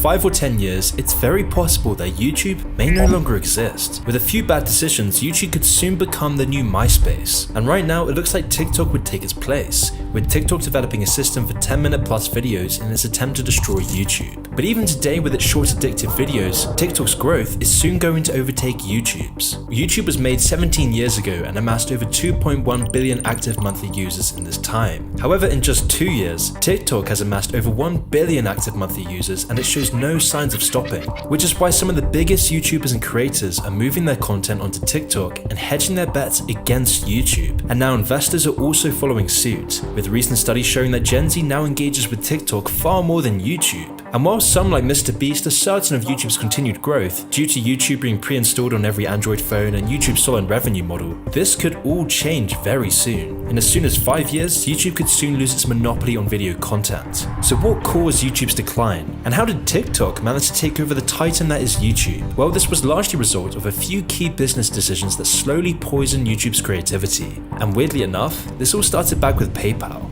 5 or 10 years, it's very possible that YouTube may no longer exist. With a few bad decisions, YouTube could soon become the new MySpace. And right now, it looks like TikTok would take its place, with TikTok developing a system for 10-minute plus videos in its attempt to destroy YouTube. But even today, with its short addictive videos, TikTok's growth is soon going to overtake YouTube's. YouTube was made 17 years ago and amassed over 2.1 billion active monthly users in this time. However, in just 2 years, TikTok has amassed over 1 billion active monthly users and it shows no signs of stopping, which is why some of the biggest YouTubers and creators are moving their content onto TikTok and hedging their bets against YouTube. And now investors are also following suit, with recent studies showing that Gen Z now engages with TikTok far more than YouTube. And while some like Mr. Beast are certain of YouTube's continued growth due to YouTube being pre-installed on every Android phone and YouTube's solid revenue model, this could all change very soon. In as soon as 5 years, YouTube could soon lose its monopoly on video content. So what caused YouTube's decline? And how did TikTok manage to take over the titan that is YouTube? Well, this was largely a result of a few key business decisions that slowly poisoned YouTube's creativity. And weirdly enough, this all started back with PayPal.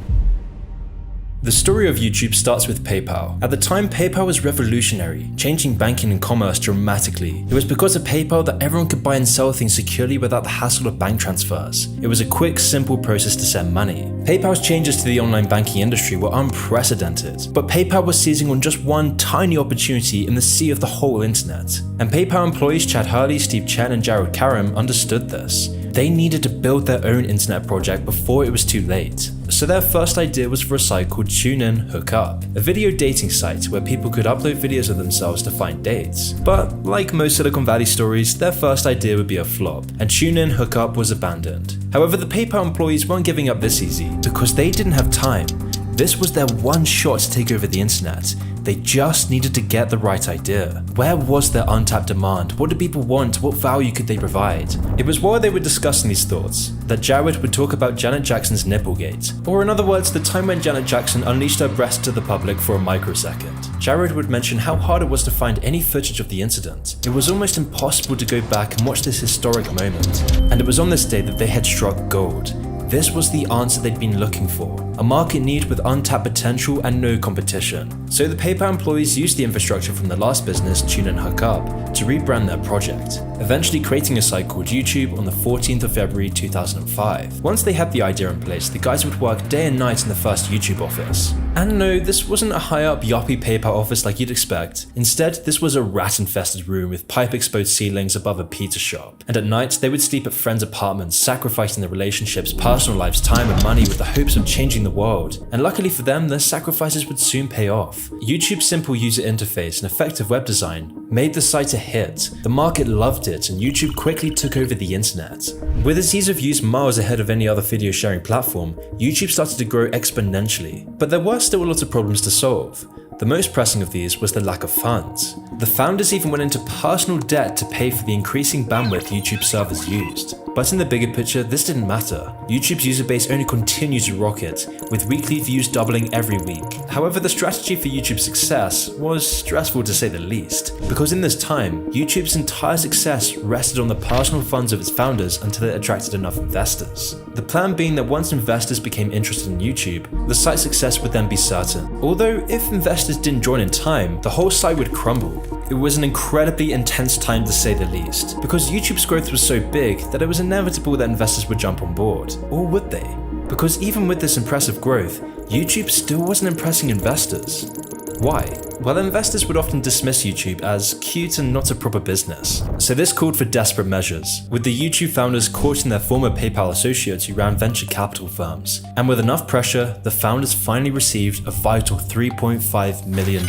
The story of YouTube starts with PayPal. At the time, PayPal was revolutionary, changing banking and commerce dramatically. It was because of PayPal that everyone could buy and sell things securely without the hassle of bank transfers. It was a quick, simple process to send money. PayPal's changes to the online banking industry were unprecedented, but PayPal was seizing on just one tiny opportunity in the sea of the whole internet. And PayPal employees Chad Hurley, Steve Chen, and Jared Karam understood this. They needed to build their own internet project before it was too late. So their first idea was for a site called TuneIn Hookup, a video dating site where people could upload videos of themselves to find dates. But like most Silicon Valley stories, their first idea would be a flop, and TuneIn Hookup was abandoned. However, the PayPal employees weren't giving up this easy, because they didn't have time. This was their one shot to take over the internet. They just needed to get the right idea. Where was their untapped demand? What did people want? What value could they provide? It was while they were discussing these thoughts that Jared would talk about Janet Jackson's Nipplegate, or in other words, the time when Janet Jackson unleashed her breast to the public for a microsecond. Jared would mention how hard it was to find any footage of the incident. It was almost impossible to go back and watch this historic moment. And it was on this day that they had struck gold. This was the answer they'd been looking for, a market need with untapped potential and no competition. So the PayPal employees used the infrastructure from the last business, TuneIn Hookup, to rebrand their project, eventually creating a site called YouTube on the 14th of February 2005. Once they had the idea in place, the guys would work day and night in the first YouTube office. And no, this wasn't a high-up yuppie PayPal office like you'd expect. Instead, this was a rat-infested room with pipe-exposed ceilings above a pizza shop. And at night, they would sleep at friends' apartments, sacrificing their relationships, personal lives, time and money with the hopes of changing the world. And luckily for them, their sacrifices would soon pay off. YouTube's simple user interface and effective web design made the site a hit. The market loved it, and YouTube quickly took over the internet. With its ease of use miles ahead of any other video sharing platform, YouTube started to grow exponentially. But there were still a lot of problems to solve. The most pressing of these was the lack of funds. The founders even went into personal debt to pay for the increasing bandwidth YouTube servers used. But in the bigger picture, this didn't matter. YouTube's user base only continued to rocket, with weekly views doubling every week. However, the strategy for YouTube's success was stressful to say the least, because in this time, YouTube's entire success rested on the personal funds of its founders until it attracted enough investors. The plan being that once investors became interested in YouTube, the site's success would then be certain. Although if investors didn't join in time, the whole site would crumble. It was an incredibly intense time to say the least, because YouTube's growth was so big that it was inevitable that investors would jump on board. Or would they? Because even with this impressive growth, YouTube still wasn't impressing investors. Why? Well, investors would often dismiss YouTube as cute and not a proper business. So this called for desperate measures, with the YouTube founders courting their former PayPal associates who ran venture capital firms. And with enough pressure, the founders finally received a vital $3.5 million.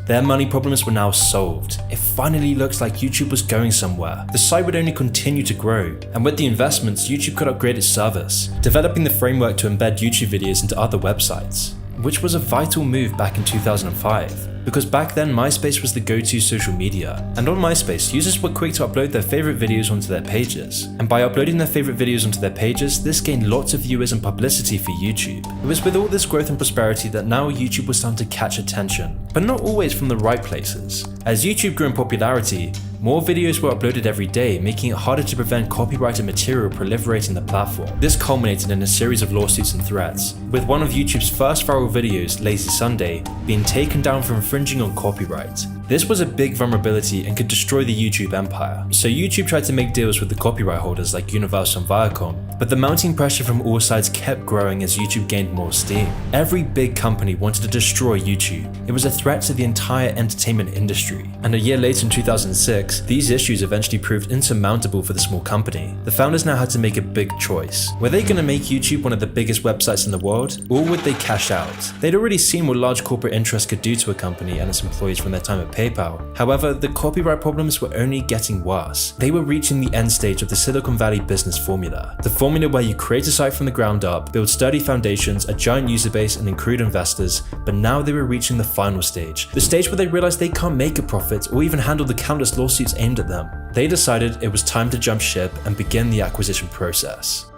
Their money problems were now solved. It finally looks like YouTube was going somewhere. The site would only continue to grow. And with the investments, YouTube could upgrade its service, developing the framework to embed YouTube videos into other websites, which was a vital move back in 2005. Because back then MySpace was the go-to social media, and on MySpace users were quick to upload their favorite videos onto their pages. And by uploading their favorite videos onto their pages, this gained lots of viewers and publicity for YouTube. It was with all this growth and prosperity that now YouTube was starting to catch attention, but not always from the right places. As YouTube grew in popularity, More videos were uploaded every day, making it harder to prevent copyrighted material proliferating the platform. This culminated in a series of lawsuits and threats, with one of YouTube's first viral videos, Lazy Sunday, being taken down for infringing on copyright. This was a big vulnerability and could destroy the YouTube empire, so YouTube tried to make deals with the copyright holders like Universal and Viacom, but the mounting pressure from all sides kept growing as YouTube gained more steam. Every big company wanted to destroy YouTube. It was a threat to the entire entertainment industry, and a year later in 2006, these issues eventually proved insurmountable for the small company. The founders now had to make a big choice. Were they going to make YouTube one of the biggest websites in the world, or would they cash out? They'd already seen what large corporate interests could do to a company and its employees from their time at PayPal. However, the copyright problems were only getting worse. They were reaching the end stage of the Silicon Valley business formula. The formula where you create a site from the ground up, build sturdy foundations, a giant user base, and accrued investors, but now they were reaching the final stage. The stage where they realized they can't make a profit or even handle the countless lawsuits aimed at them. They decided it was time to jump ship and begin the acquisition process.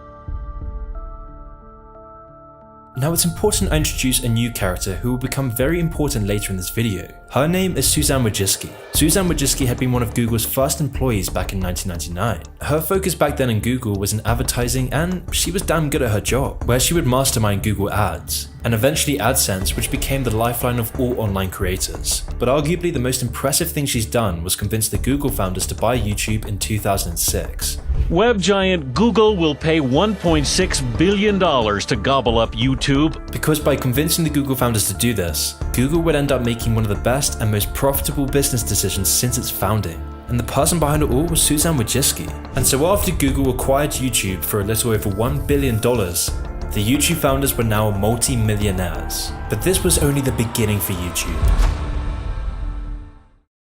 Now it's important I introduce a new character who will become very important later in this video. Her name is Suzanne Wojcicki. Suzanne Wojcicki had been one of Google's first employees back in 1999. Her focus back then in Google was in advertising, and she was damn good at her job, where she would mastermind Google Ads, and eventually AdSense, which became the lifeline of all online creators. But arguably the most impressive thing she's done was convince the Google founders to buy YouTube in 2006. Web giant Google will pay $1.6 billion to gobble up YouTube. Because by convincing the Google founders to do this, Google would end up making one of the best and most profitable business decisions since its founding. And the person behind it all was Suzanne Wojcicki. And so after Google acquired YouTube for a little over $1 billion, the YouTube founders were now multi-millionaires. But this was only the beginning for YouTube.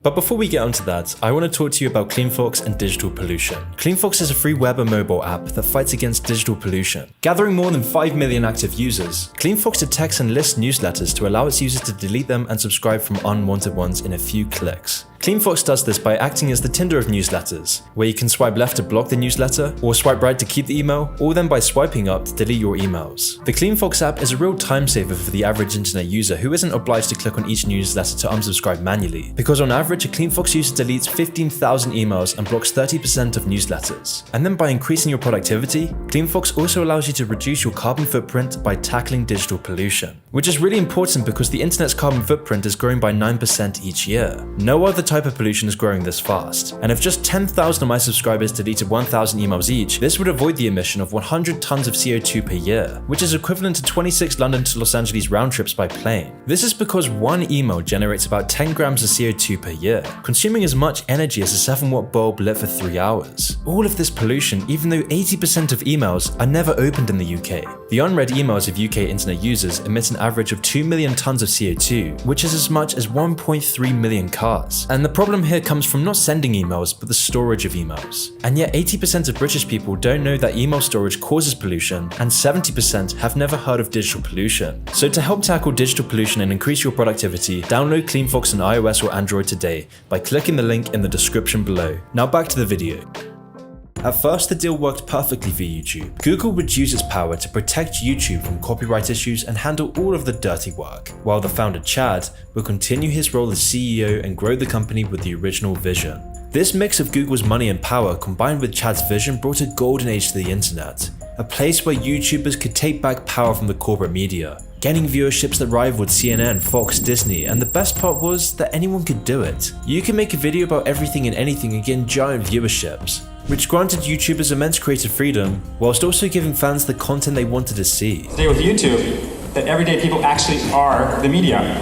But before we get onto that, I want to talk to you about CleanFox and digital pollution. CleanFox is a free web and mobile app that fights against digital pollution. Gathering more than 5 million active users, CleanFox detects and lists newsletters to allow its users to delete them and subscribe from unwanted ones in a few clicks. CleanFox does this by acting as the Tinder of newsletters, where you can swipe left to block the newsletter, or swipe right to keep the email, or then by swiping up to delete your emails. The CleanFox app is a real time saver for the average internet user who isn't obliged to click on each newsletter to unsubscribe manually, because on average a CleanFox user deletes 15,000 emails and blocks 30% of newsletters. And then by increasing your productivity, CleanFox also allows you to reduce your carbon footprint by tackling digital pollution, which is really important because the internet's carbon footprint is growing by 9% each year. No other type of pollution is growing this fast, and if just 10,000 of my subscribers deleted 1,000 emails each, this would avoid the emission of 100 tons of CO2 per year, which is equivalent to 26 London to Los Angeles round trips by plane. This is because one email generates about 10 grams of CO2 per year, consuming as much energy as a 7-watt bulb lit for 3 hours. All of this pollution, even though 80% of emails are never opened in the UK. The unread emails of UK internet users emit an average of 2 million tons of CO2, which is as much as 1.3 million cars. And the problem here comes from not sending emails, but the storage of emails. And yet 80% of British people don't know that email storage causes pollution, and 70% have never heard of digital pollution. So to help tackle digital pollution and increase your productivity, download CleanFox on iOS or Android today by clicking the link in the description below. Now back to the video. At first, the deal worked perfectly for YouTube. Google would use its power to protect YouTube from copyright issues and handle all of the dirty work, while the founder Chad would continue his role as CEO and grow the company with the original vision. This mix of Google's money and power combined with Chad's vision brought a golden age to the internet, a place where YouTubers could take back power from the corporate media, gaining viewerships that rivaled CNN, Fox, Disney, and the best part was that anyone could do it. You can make a video about everything and anything and gain giant viewerships, which granted YouTubers immense creative freedom, whilst also giving fans the content they wanted to see. Today with YouTube, that everyday people actually are the media.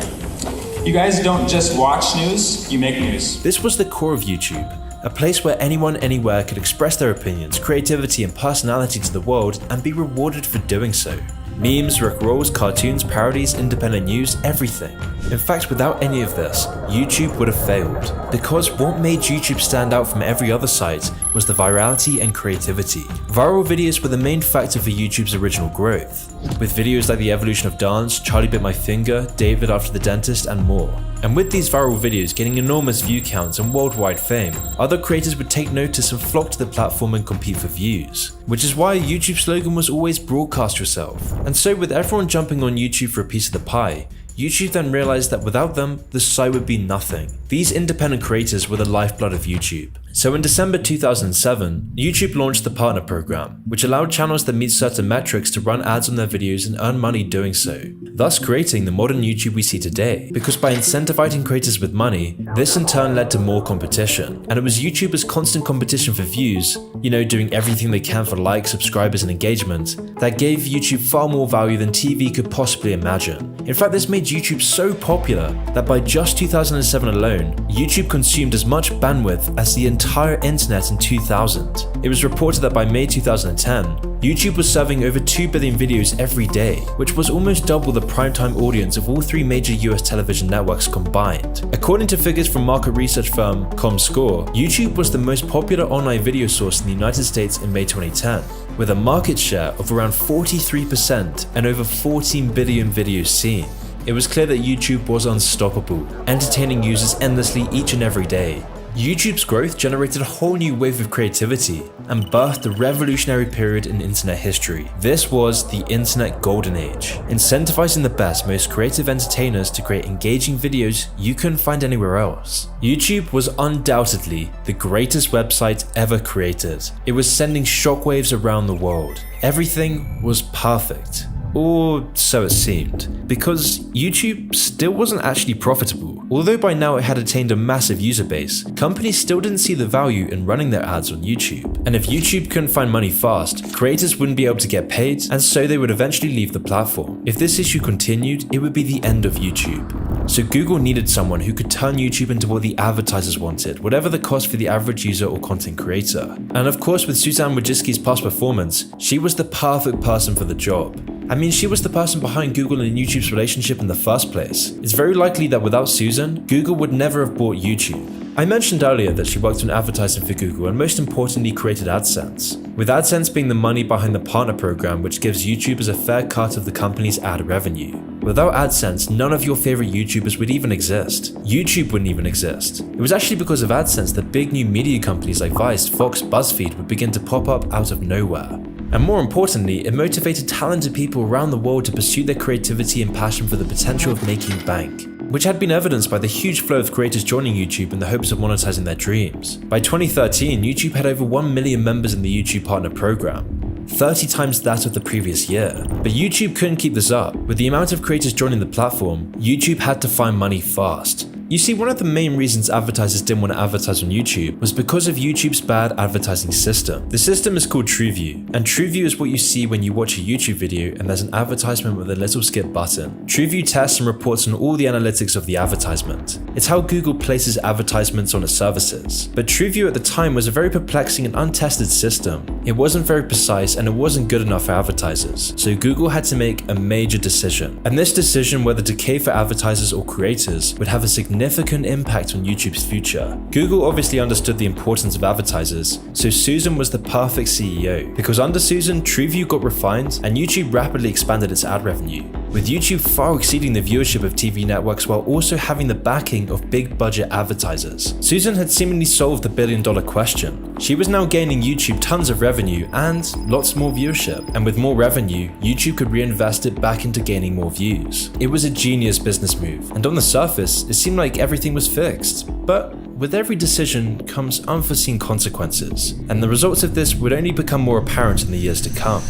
You guys don't just watch news, you make news. This was the core of YouTube, a place where anyone anywhere could express their opinions, creativity, and personality to the world and be rewarded for doing so. Memes, rickrolls, cartoons, parodies, independent news, everything. In fact, without any of this, YouTube would have failed. Because what made YouTube stand out from every other site was the virality and creativity. Viral videos were the main factor for YouTube's original growth, with videos like the evolution of dance, Charlie Bit My Finger, David After the Dentist, and more. And with these viral videos getting enormous view counts and worldwide fame, other creators would take notice and flock to the platform and compete for views. Which is why YouTube's slogan was always broadcast yourself. And so with everyone jumping on YouTube for a piece of the pie, YouTube then realized that without them, the site would be nothing. These independent creators were the lifeblood of YouTube. So in December 2007, YouTube launched the Partner Program, which allowed channels that meet certain metrics to run ads on their videos and earn money doing so, thus creating the modern YouTube we see today. Because by incentivizing creators with money, this in turn led to more competition. And it was YouTubers' constant competition for views, doing everything they can for likes, subscribers, and engagement, that gave YouTube far more value than TV could possibly imagine. In fact, this made YouTube so popular that by just 2007 alone, YouTube consumed as much bandwidth as the entire internet in 2000. It was reported that by May 2010, YouTube was serving over 2 billion videos every day, which was almost double the primetime audience of all 3 major US television networks combined. According to figures from market research firm Comscore, YouTube was the most popular online video source in the United States in May 2010, with a market share of around 43% and over 14 billion videos seen. It was clear that YouTube was unstoppable, entertaining users endlessly each and every day. YouTube's growth generated a whole new wave of creativity and birthed a revolutionary period in internet history. This was the internet golden age, incentivizing the best, most creative entertainers to create engaging videos you couldn't find anywhere else. YouTube was undoubtedly the greatest website ever created. It was sending shockwaves around the world. Everything was perfect. Or so it seemed, because YouTube still wasn't actually profitable. Although by now it had attained a massive user base, companies still didn't see the value in running their ads on YouTube. And if YouTube couldn't find money fast, creators wouldn't be able to get paid, and so they would eventually leave the platform. If this issue continued, it would be the end of YouTube. So Google needed someone who could turn YouTube into what the advertisers wanted, whatever the cost for the average user or content creator. And of course, with Suzanne Wojcicki's past performance, she was the perfect person for the job. She was the person behind Google and YouTube's relationship in the first place. It's very likely that without Susan, Google would never have bought YouTube. I mentioned earlier that she worked on advertising for Google and most importantly created AdSense, with AdSense being the money behind the Partner Program, which gives YouTubers a fair cut of the company's ad revenue. Without AdSense, none of your favorite YouTubers would even exist. YouTube wouldn't even exist. It was actually because of AdSense that big new media companies like Vice, Fox, BuzzFeed would begin to pop up out of nowhere. And more importantly, it motivated talented people around the world to pursue their creativity and passion for the potential of making bank, which had been evidenced by the huge flow of creators joining YouTube in the hopes of monetizing their dreams. By 2013, YouTube had over 1 million members in the YouTube Partner Program, 30 times that of the previous year. But YouTube couldn't keep this up. With the amount of creators joining the platform, YouTube had to find money fast. You see, one of the main reasons advertisers didn't want to advertise on YouTube was because of YouTube's bad advertising system. The system is called TrueView, and TrueView is what you see when you watch a YouTube video and there's an advertisement with a little skip button. TrueView tests and reports on all the analytics of the advertisement. It's how Google places advertisements on its services. But TrueView at the time was a very perplexing and untested system. It wasn't very precise and it wasn't good enough for advertisers, so Google had to make a major decision. And this decision, whether to pay for advertisers or creators, would have a significant impact on YouTube's future. Google obviously understood the importance of advertisers, so Susan was the perfect CEO, because under Susan, TrueView got refined and YouTube rapidly expanded its ad revenue, with YouTube far exceeding the viewership of TV networks while also having the backing of big budget advertisers. Susan had seemingly solved the billion-dollar question. She was now gaining YouTube tons of revenue and lots more viewership, and with more revenue, YouTube could reinvest it back into gaining more views. It was a genius business move, and on the surface, it seemed like everything was fixed. But with every decision comes unforeseen consequences, and the results of this would only become more apparent in the years to come.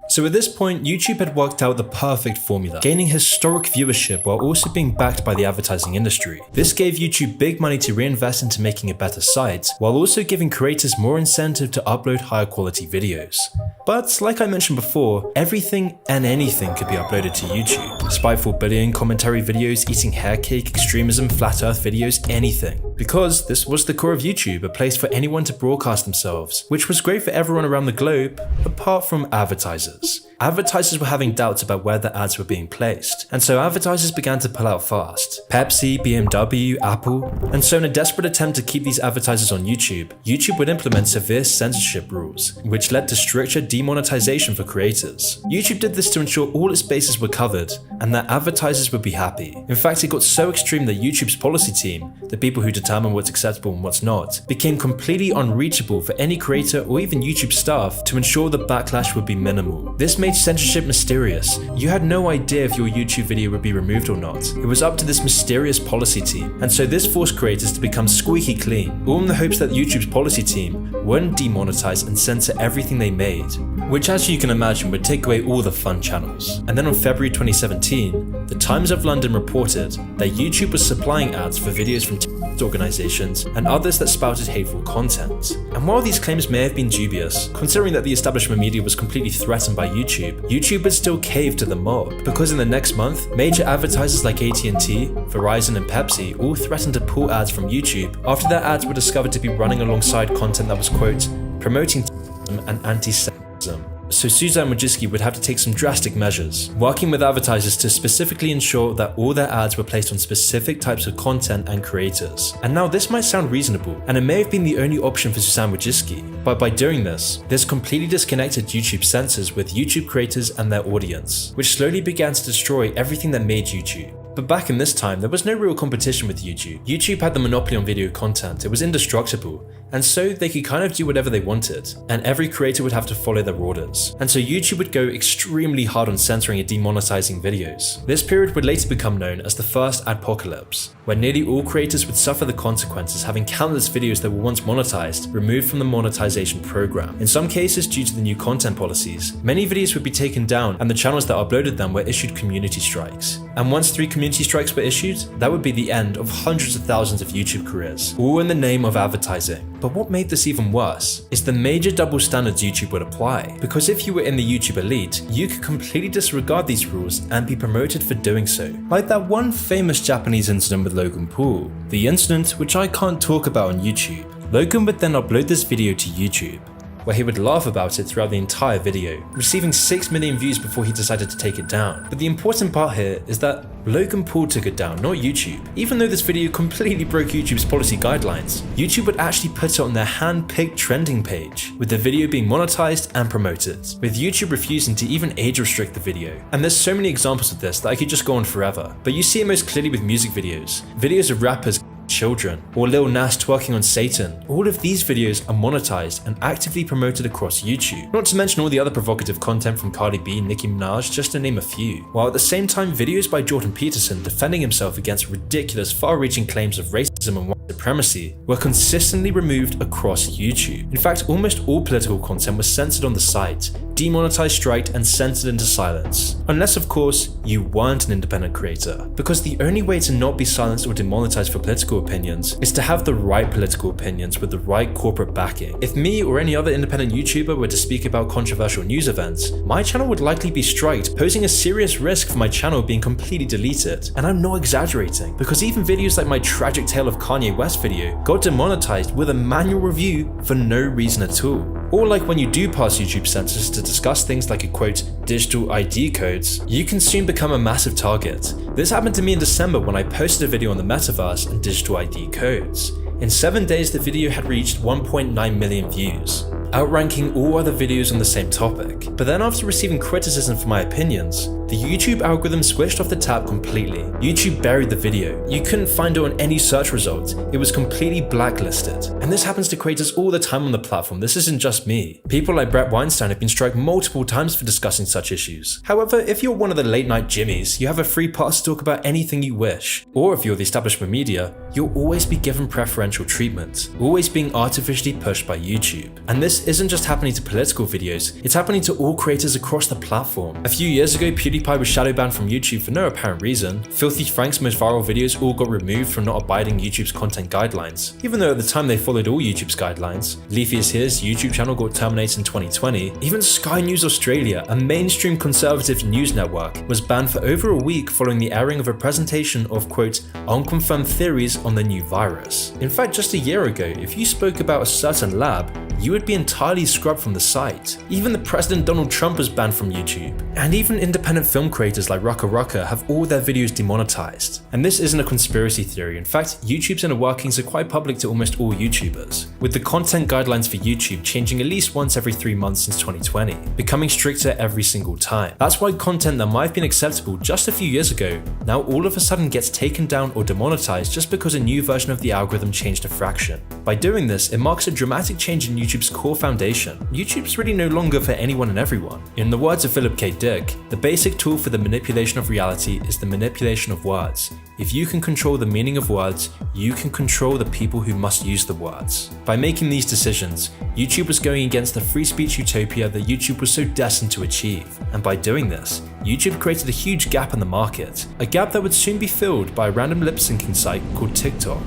So at this point, YouTube had worked out the perfect formula, gaining historic viewership while also being backed by the advertising industry. This gave YouTube big money to reinvest into making a better site, while also giving creators more incentive to upload higher quality videos. But like I mentioned before, everything and anything could be uploaded to YouTube. Spiteful bullying, commentary videos, eating hair cake, extremism, flat earth videos, anything. Because this was the core of YouTube, a place for anyone to broadcast themselves, which was great for everyone around the globe, apart from advertisers. Advertisers were having doubts about where their ads were being placed, and so advertisers began to pull out fast. Pepsi, BMW, Apple, and so in a desperate attempt to keep these advertisers on YouTube, YouTube would implement severe censorship rules, which led to stricter demonetization for creators. YouTube did this to ensure all its bases were covered, and that advertisers would be happy. In fact, it got so extreme that YouTube's policy team, the people who determine what's acceptable and what's not, became completely unreachable for any creator or even YouTube staff to ensure the backlash would be minimal. This made made censorship mysterious. You had no idea if your YouTube video would be removed or not. It was up to this mysterious policy team, and so this forced creators to become squeaky clean, all in the hopes that YouTube's policy team wouldn't demonetize and censor everything they made, which as you can imagine would take away all the fun channels. And then on February 2017, the Times of London reported that YouTube was supplying ads for videos from terrorist organizations and others that spouted hateful content. And while these claims may have been dubious, considering that the establishment media was completely threatened by YouTube would still cave to the mob, because in the next month, major advertisers like AT&T, Verizon and Pepsi all threatened to pull ads from YouTube after their ads were discovered to be running alongside content that was, quote, promoting terrorism and anti-Semitism. So Suzanne Wojcicki would have to take some drastic measures, working with advertisers to specifically ensure that all their ads were placed on specific types of content and creators. And now this might sound reasonable, and it may have been the only option for Suzanne Wojcicki, but by doing this completely disconnected YouTube censors with YouTube creators and their audience, which slowly began to destroy everything that made YouTube. But back in this time, there was no real competition with YouTube. YouTube had the monopoly on video content, it was indestructible, and so they could kind of do whatever they wanted, and every creator would have to follow their orders. And so YouTube would go extremely hard on censoring and demonetizing videos. This period would later become known as the first adpocalypse, where nearly all creators would suffer the consequences, having countless videos that were once monetized removed from the monetization program. In some cases, due to the new content policies, many videos would be taken down and the channels that uploaded them were issued community strikes. And once 3 community strikes were issued, that would be the end of hundreds of thousands of YouTube careers, all in the name of advertising. But what made this even worse is the major double standards YouTube would apply, because if you were in the YouTube elite, you could completely disregard these rules and be promoted for doing so. Like that one famous Japanese incident with Logan Paul, the incident which I can't talk about on YouTube. Logan would then upload this video to YouTube, where he would laugh about it throughout the entire video, receiving 6 million views before he decided to take it down. But the important part here is that Logan Paul took it down, not YouTube. Even though this video completely broke YouTube's policy guidelines, YouTube would actually put it on their hand-picked trending page, with the video being monetized and promoted, with YouTube refusing to even age restrict the video. And there's so many examples of this that I could just go on forever, but you see it most clearly with music videos. Videos of rappers children, or Lil Nas twerking on Satan. All of these videos are monetized and actively promoted across YouTube. Not to mention all the other provocative content from Cardi B and Nicki Minaj, just to name a few. While at the same time, videos by Jordan Peterson defending himself against ridiculous, far-reaching claims of racism and white supremacy were consistently removed across YouTube. In fact, almost all political content was censored on the site, demonetized, striked, and censored into silence. Unless, of course, you weren't an independent creator. Because the only way to not be silenced or demonetized for political opinions is to have the right political opinions with the right corporate backing. If me or any other independent YouTuber were to speak about controversial news events, my channel would likely be striked, posing a serious risk for my channel being completely deleted. And I'm not exaggerating, because even videos like my tragic tale of Kanye West video got demonetized with a manual review for no reason at all. Or like when you do pass YouTube censors to discuss things like a quote, digital ID codes, you can soon become a massive target. This happened to me in December when I posted a video on the metaverse and digital ID codes. In 7 days, the video had reached 1.9 million views, outranking all other videos on the same topic. But then after receiving criticism for my opinions, the YouTube algorithm switched off the tap completely. YouTube buried the video. You couldn't find it on any search result. It was completely blacklisted. And this happens to creators all the time on the platform. This isn't just me. People like Brett Weinstein have been struck multiple times for discussing such issues. However, if you're one of the late night Jimmys, you have a free pass to talk about anything you wish. Or if you're the establishment media, you'll always be given preferential treatment, always being artificially pushed by YouTube. And this isn't just happening to political videos, it's happening to all creators across the platform. A few years ago, PewDiePie was shadow banned from YouTube for no apparent reason. Filthy Frank's most viral videos all got removed from not abiding YouTube's content guidelines, even though at the time they followed all YouTube's guidelines. Leafy is Here's YouTube channel got terminated in 2020. Even Sky News Australia, a mainstream conservative news network, was banned for over a week following the airing of a presentation of, quote, unconfirmed theories on the new virus. In fact, just a year ago, if you spoke about a certain lab, you would be entirely scrubbed from the site. Even the President Donald Trump was banned from YouTube. And even independent film creators like Rucka have all their videos demonetized. And this isn't a conspiracy theory. In fact, YouTube's inner workings are quite public to almost all YouTubers, with the content guidelines for YouTube changing at least once every 3 months since 2020, becoming stricter every single time. That's why content that might have been acceptable just a few years ago now all of a sudden gets taken down or demonetized just because a new version of the algorithm changed a fraction. By doing this, it marks a dramatic change in YouTube's core foundation. YouTube's really no longer for anyone and everyone. In the words of Philip K. Dick, the basic tool for the manipulation of reality is the manipulation of words. If you can control the meaning of words, you can control the people who must use the words. By making these decisions, YouTube was going against the free speech utopia that YouTube was so destined to achieve. And by doing this, YouTube created a huge gap in the market, a gap that would soon be filled by a random lip-syncing site called TikTok.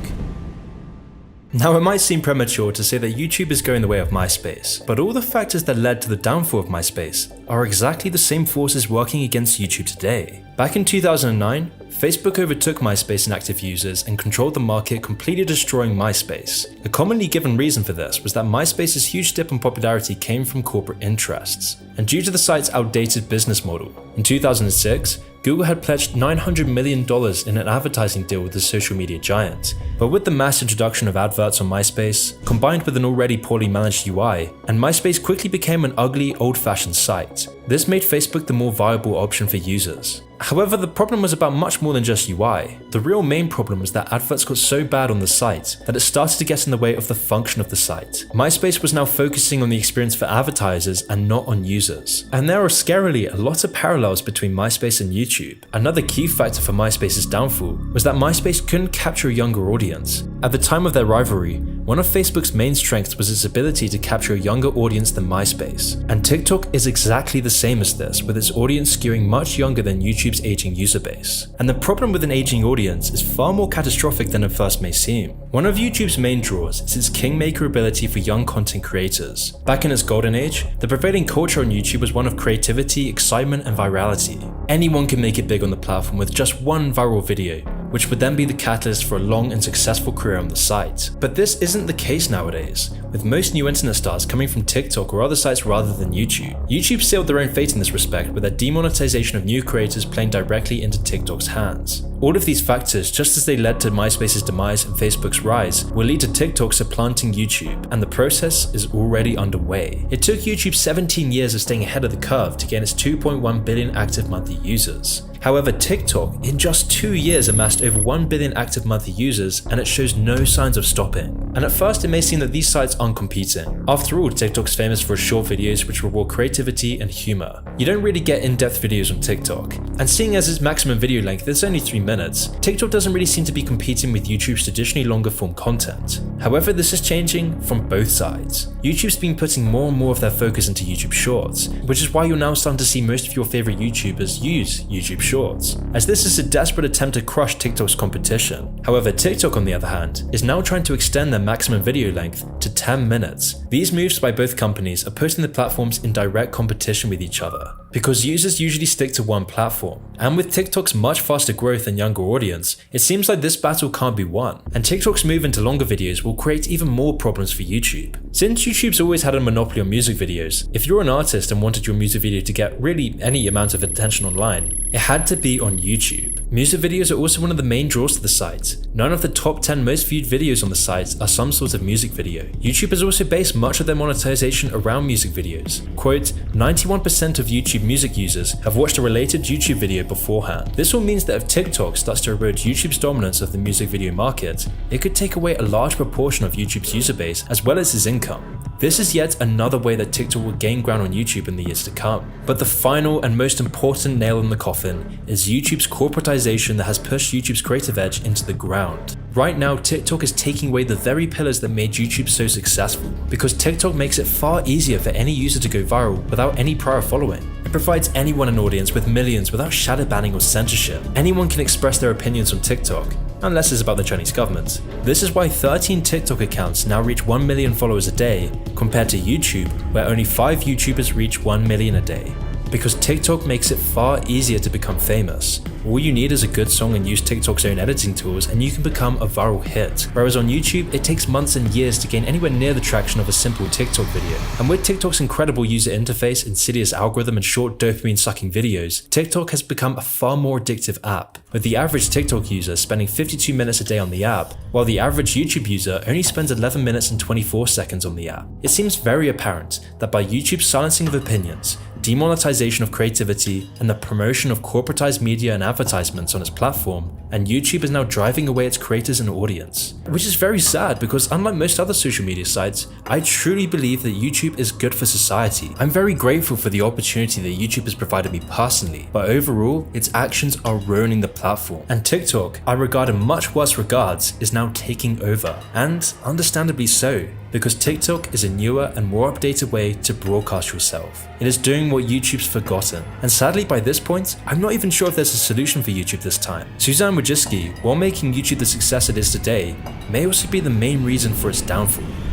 Now, it might seem premature to say that YouTube is going the way of MySpace, but all the factors that led to the downfall of MySpace are exactly the same forces working against YouTube today. Back in 2009, Facebook overtook MySpace in active users and controlled the market, completely destroying MySpace. A commonly given reason for this was that MySpace's huge dip in popularity came from corporate interests, and due to the site's outdated business model. In 2006, Google had pledged $900 million in an advertising deal with the social media giant. But with the mass introduction of adverts on MySpace, combined with an already poorly managed UI, and MySpace quickly became an ugly, old-fashioned site. This made Facebook the more viable option for users. However, the problem was about much more than just UI. The real main problem was that adverts got so bad on the site that it started to get in the way of the function of the site. MySpace was now focusing on the experience for advertisers and not on users. And there are scarily a lot of parallels between MySpace and YouTube. Another key factor for MySpace's downfall was that MySpace couldn't capture a younger audience. At the time of their rivalry, one of Facebook's main strengths was its ability to capture a younger audience than MySpace. And TikTok is exactly the same as this, with its audience skewing much younger than YouTube's aging user base. And the problem with an aging audience is far more catastrophic than it first may seem. One of YouTube's main draws is its kingmaker ability for young content creators. Back in its golden age, the prevailing culture on YouTube was one of creativity, excitement, and virality. Anyone can make it big on the platform with just one viral video, which would then be the catalyst for a long and successful career on the site. But this isn't the case nowadays, with most new internet stars coming from TikTok or other sites rather than YouTube. YouTube sealed their own fate in this respect with their demonetization of new creators playing directly into TikTok's hands. All of these factors, just as they led to MySpace's demise and Facebook's rise, will lead to TikTok supplanting YouTube, and the process is already underway. It took YouTube 17 years of staying ahead of the curve to gain its 2.1 billion active monthly users. However, TikTok, in just 2 years, amassed over 1 billion active monthly users, and it shows no signs of stopping. And at first, it may seem that these sites aren't competing. After all, TikTok's famous for its short videos which reward creativity and humor. You don't really get in-depth videos on TikTok. And seeing as its maximum video length is only 3 minutes, TikTok doesn't really seem to be competing with YouTube's traditionally longer form content. However, this is changing from both sides. YouTube's been putting more and more of their focus into YouTube Shorts, which is why you're now starting to see most of your favorite YouTubers use YouTube Shorts, as this is a desperate attempt to crush TikTok's competition. However, TikTok, on the other hand, is now trying to extend their maximum video length to 10 minutes. These moves by both companies are putting the platforms in direct competition with each other, because users usually stick to one platform. And with TikTok's much faster growth and younger audience, it seems like this battle can't be won, and TikTok's move into longer videos will create even more problems for YouTube. Since YouTube's always had a monopoly on music videos, if you're an artist and wanted your music video to get really any amount of attention online, it had to be on YouTube. Music videos are also one of the main draws to the site. None of the top 10 most viewed videos on the site are some sort of music video. YouTube has also based much of their monetization around music videos. Quote, 91% of YouTube music users have watched a related YouTube video beforehand. This all means that if TikTok starts to erode YouTube's dominance of the music video market, it could take away a large proportion of YouTube's user base as well as its income. This is yet another way that TikTok will gain ground on YouTube in the years to come. But the final and most important nail in the coffin is YouTube's corporatization that has pushed YouTube's creative edge into the ground. Right now, TikTok is taking away the very pillars that made YouTube so successful, because TikTok makes it far easier for any user to go viral without any prior following. It provides anyone an audience with millions without shadow banning or censorship. Anyone can express their opinions on TikTok, unless it's about the Chinese government. This is why 13 TikTok accounts now reach 1 million followers a day, compared to YouTube, where only 5 YouTubers reach 1 million a day. because TikTok makes it far easier to become famous. All you need is a good song and use TikTok's own editing tools and you can become a viral hit. Whereas on YouTube, it takes months and years to gain anywhere near the traction of a simple TikTok video. And with TikTok's incredible user interface, insidious algorithm, and short dopamine-sucking videos, TikTok has become a far more addictive app, with the average TikTok user spending 52 minutes a day on the app, while the average YouTube user only spends 11 minutes and 24 seconds on the app. It seems very apparent that by YouTube's silencing of opinions, demonetization of creativity, and the promotion of corporatized media and advertisements on its platform, and YouTube is now driving away its creators and audience. Which is very sad because unlike most other social media sites, I truly believe that YouTube is good for society. I'm very grateful for the opportunity that YouTube has provided me personally, but overall, its actions are ruining the platform. And TikTok, I regard in much worse regards, is now taking over. And understandably so, because TikTok is a newer and more updated way to broadcast yourself. It is doing what YouTube's forgotten. And sadly by this point, I'm not even sure if there's a solution for YouTube this time. Suzanne Wojcicki, while making YouTube the success it is today, may also be the main reason for its downfall.